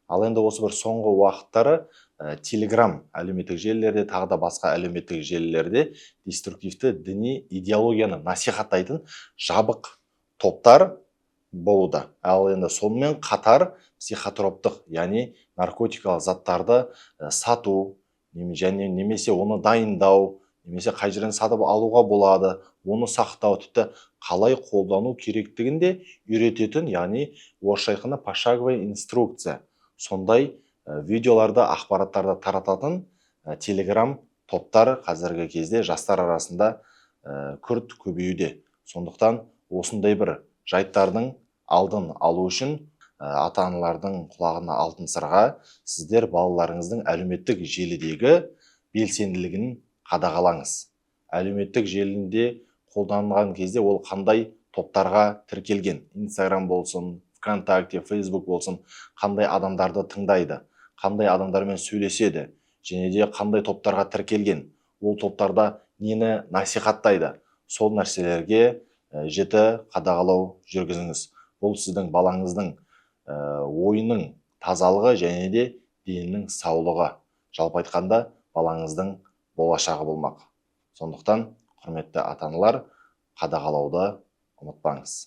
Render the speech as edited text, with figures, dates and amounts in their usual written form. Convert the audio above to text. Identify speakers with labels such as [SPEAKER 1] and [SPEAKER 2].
[SPEAKER 1] Ал енді осы бір соңғы уақыттары Telegram әлеуметтік желілерде, тағы да басқа әлеуметтік желілерде деструктивті діни идеологияны насихаттайтын жабық топтар болуда. Ал енді сонымен қатар психотроптық, яғни наркотикалық заттарды сату, немесе оны дайындау, немесе қай жерден сатып алуға болады, оны сақтау, тіпті қалай қолдану керектігін де үйрететін, яғни орысша айтқанда пошаговая инструкция. Сондай видеоларды, ақпараттарды тарататын Telegram топтар қазіргі кезде жастар арасында күрт көбеюде. Сондықтан осындай бір жайттардың алдын алу үшін ата-аналардың құлағына алтын сырға, сіздер балаларыңыздың әлеуметтік желідегі белсенділігін қадағалаңыз. Әлеуметтік желінде қолданылған кезде ол қандай топтарға тіркелген, Instagram болсын, ВКонтакте, Facebook болсын, қандай адамдарды тыңдайды, қандай адамдармен сөйлеседі, және де қандай топтарға тіркелген, ол топтарда нені насихаттайды, сол нәрселерге жіті қадағалау жүргізіңіз. Бұл сіздің балаңыздың ойының тазалығы және де денінің саулығы. Жалпы айтқанда балаңыздың болашағы болмақ. Сондықтан, құрметті ата-аналар, қадағалауды ұмытпаңыз.